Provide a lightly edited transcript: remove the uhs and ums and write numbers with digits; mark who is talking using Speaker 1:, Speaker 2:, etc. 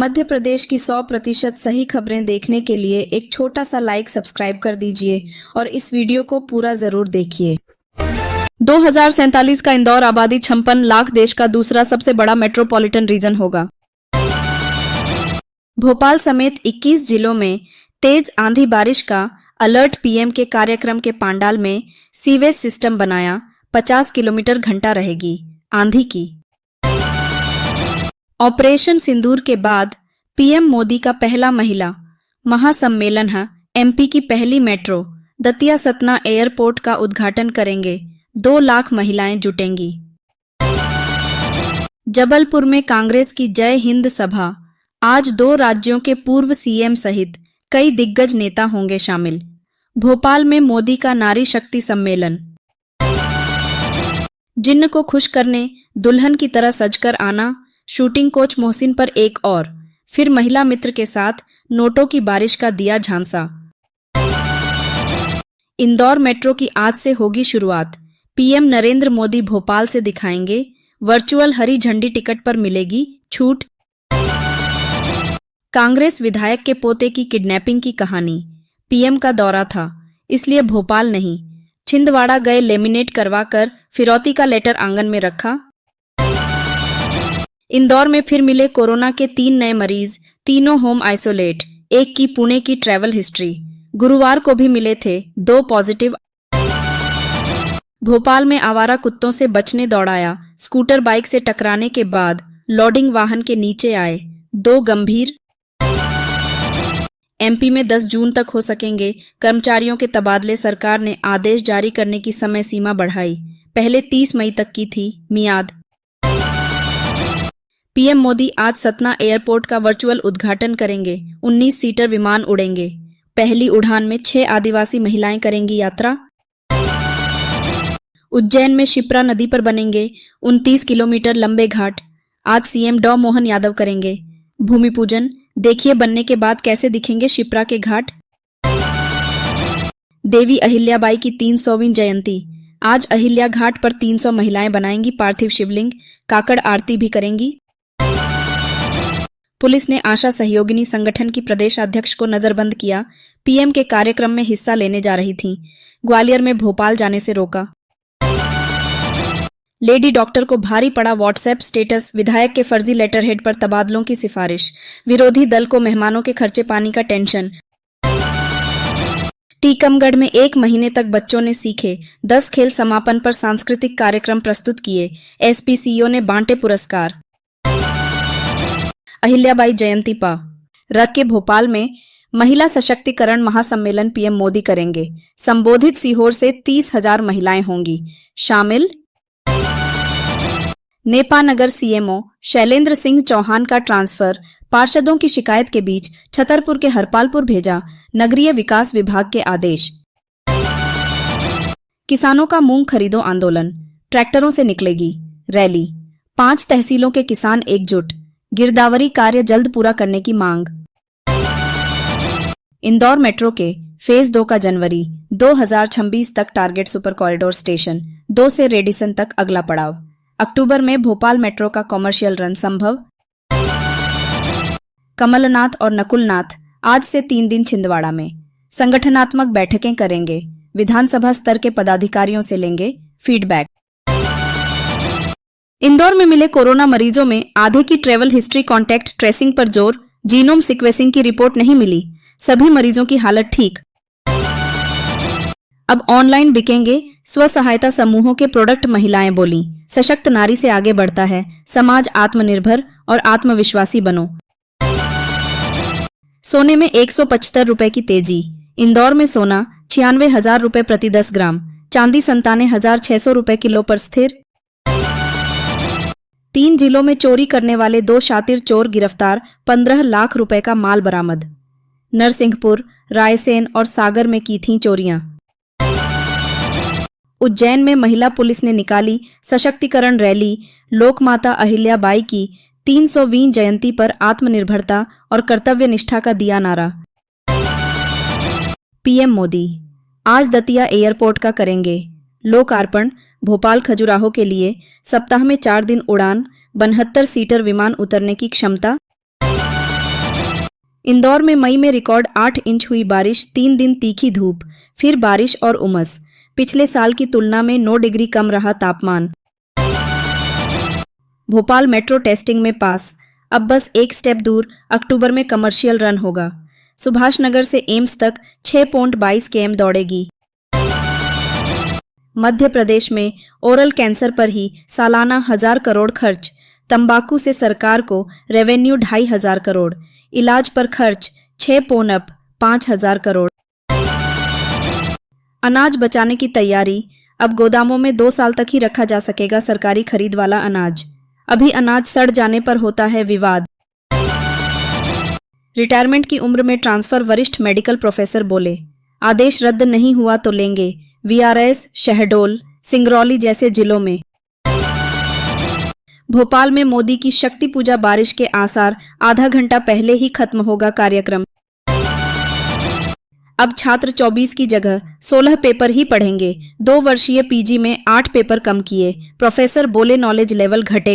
Speaker 1: मध्य प्रदेश की 100% सही खबरें देखने के लिए एक छोटा सा लाइक सब्सक्राइब कर दीजिए और इस वीडियो को पूरा जरूर देखिए। 2047 का इंदौर आबादी 56 लाख देश का दूसरा सबसे बड़ा मेट्रोपॉलिटन रीजन होगा। भोपाल समेत 21 जिलों में तेज आंधी बारिश का अलर्ट। पीएम के कार्यक्रम के पांडाल में सीवेज सिस्टम बनाया, 50 किलोमीटर घंटा रहेगी आंधी की। ऑपरेशन सिंदूर के बाद पीएम मोदी का पहला महिला महासम्मेलन है। एमपी की पहली मेट्रो दतिया सतना एयरपोर्ट का उद्घाटन करेंगे, 2 लाख महिलाएं जुटेंगी। जबलपुर में कांग्रेस की जय हिंद सभा, आज 2 राज्यों के पूर्व सीएम सहित कई दिग्गज नेता होंगे शामिल। भोपाल में मोदी का नारी शक्ति सम्मेलन। जिन्न को खुश करने दुल्हन की तरह सजकर आना, शूटिंग कोच मोहसिन पर एक और फिर महिला मित्र के साथ नोटों की बारिश का दिया झांसा। इंदौर मेट्रो की आज से होगी शुरुआत। पीएम नरेंद्र मोदी भोपाल से दिखाएंगे वर्चुअल हरी झंडी, टिकट पर मिलेगी छूट। कांग्रेस विधायक के पोते की किडनैपिंग की कहानी, पीएम का दौरा था इसलिए भोपाल नहीं, छिंदवाड़ा गए, लेमिनेट करवाकर फिरौती का लेटर आंगन में रखा। इंदौर में फिर मिले कोरोना के 3 नए मरीज, तीनों होम आइसोलेट, एक की पुणे की ट्रैवल हिस्ट्री। गुरुवार को भी मिले थे 2 पॉजिटिव। भोपाल में आवारा कुत्तों से बचने दौड़ाया, स्कूटर बाइक से टकराने के बाद लोडिंग वाहन के नीचे आए, 2 गंभीर। एमपी में 10 जून तक हो सकेंगे कर्मचारियों के तबादले, सरकार ने आदेश जारी करने की समय सीमा बढ़ाई, पहले 30 मई तक की थी मियाद। पीएम मोदी आज सतना एयरपोर्ट का वर्चुअल उद्घाटन करेंगे, 19 सीटर विमान उड़ेंगे। पहली उड़ान में 6 आदिवासी महिलाएं करेंगी यात्रा। उज्जैन में शिप्रा नदी पर बनेंगे 29 किलोमीटर लंबे घाट, आज सीएम डॉ मोहन यादव करेंगे भूमि पूजन। देखिए बनने के बाद कैसे दिखेंगे शिप्रा के घाट। देवी अहिल्याबाई की 300वीं जयंती, आज अहिल्या घाट पर 300 महिलाएं बनाएंगी पार्थिव शिवलिंग, काकड़ आरती भी करेंगी। पुलिस ने आशा सहयोगिनी संगठन की प्रदेश अध्यक्ष को नजरबंद किया, पीएम के कार्यक्रम में हिस्सा लेने जा रही थीं, ग्वालियर में भोपाल जाने से रोका। लेडी डॉक्टर को भारी पड़ा व्हाट्सएप स्टेटस, विधायक के फर्जी लेटरहेड पर तबादलों की सिफारिश, विरोधी दल को मेहमानों के खर्चे पानी का टेंशन। टीकमगढ़ में 1 महीने तक बच्चों ने सीखे, 10 खेल समापन पर सांस्कृतिक कार्यक्रम प्रस्तुत किए, एसपीसीओ ने बांटे पुरस्कार। अहिल्याबाई जयंती पा रख के भोपाल में महिला सशक्तिकरण महासम्मेलन पीएम मोदी करेंगे, संबोधित सीहोर से 30,000 महिलाएं होंगी शामिल। नेपानगर सीएमओ शैलेंद्र सिंह चौहान का ट्रांसफर, पार्षदों की शिकायत के बीच छतरपुर के हरपालपुर भेजा, नगरीय विकास विभाग के आदेश। किसानों का मूंग खरीदो आंदोलन, ट्रैक्टरों से निकलेगी रैली, 5 तहसीलों के किसान एकजुट, गिरदावरी कार्य जल्द पूरा करने की मांग। इंदौर मेट्रो के फेज 2 का जनवरी 2026 तक टारगेट, सुपर कॉरिडोर स्टेशन 2 से रेडिसन तक अगला पड़ाव। अक्टूबर में भोपाल मेट्रो का कॉमर्शियल रन संभव। कमलनाथ और नकुलनाथ आज से 3 दिन छिंदवाड़ा में संगठनात्मक बैठकें करेंगे, विधानसभा स्तर के पदाधिकारियों से लेंगे फीडबैक। इंदौर में मिले कोरोना मरीजों में आधे की ट्रैवल हिस्ट्री, कॉन्टैक्ट ट्रेसिंग पर जोर, जीनोम सीक्वेंसिंग की रिपोर्ट नहीं मिली, सभी मरीजों की हालत ठीक। अब ऑनलाइन बिकेंगे स्व सहायता समूहों के प्रोडक्ट, महिलाएं बोली, सशक्त नारी से आगे बढ़ता है समाज, आत्मनिर्भर और आत्मविश्वासी बनो। सोने में 175 रुपए की तेजी, इंदौर में सोना 96,000 रुपए प्रति 10 ग्राम, चांदी 97,600 रुपए किलो पर स्थिर। 3 जिलों में चोरी करने वाले 2 शातिर चोर गिरफ्तार, 15 लाख रुपए का माल बरामद। नरसिंहपुर, रायसेन और सागर में की थीं चोरियां। उज्जैन में महिला पुलिस ने निकाली सशक्तिकरण रैली, लोकमाता अहिल्याबाई की 300वीं जयंती पर आत्मनिर्भरता और कर्तव्य निष्ठा का दिया नारा। पीएम मोदी आज दतिया एयरपोर्ट का करेंगे लोकार्पण, भोपाल खजुराहो के लिए सप्ताह में 4 दिन उड़ान, 72 सीटर विमान उतरने की क्षमता। इंदौर में मई में रिकॉर्ड 8 इंच हुई बारिश, 3 दिन तीखी धूप, फिर बारिश और उमस। पिछले साल की तुलना में 9 डिग्री कम रहा तापमान। भोपाल मेट्रो टेस्टिंग में पास, अब बस एक स्टेप दूर अक्टूबर में कमर्शियल रन होगा। सुभाष नगर से एम्स तक 6.22 km दौड़ेगी। मध्य प्रदेश में ओरल कैंसर पर ही सालाना 1000 करोड़ खर्च। तंबाकू से सरकार को रेवेन्यू 2500 करोड़। इलाज पर खर्च 6.5000 करोड़। अनाज बचाने की तैयारी, अब गोदामों में 2 साल तक ही रखा जा सकेगा सरकारी खरीद वाला अनाज। अभी अनाज सड़ जाने पर होता है विवाद। रिटायरमेंट की उम्र में ट्रांसफर, वरिष्ठ मेडिकल प्रोफेसर बोले, आदेश रद्द नहीं हुआ तो लेंगे। वीआरएस, शहडोल, सिंगरौली जैसे जिलों में। भोपाल में मोदी की शक्ति पूजा, बारिश के आसार, आधा घंटा पहले ही खत्म होगा कार्यक्रम। अब छात्र 24 की जगह 16 पेपर ही पढ़ेंगे। 2 वर्षीय पीजी में 8 पेपर कम किए। प्रोफेसर बोले नॉलेज लेवल घटेगा।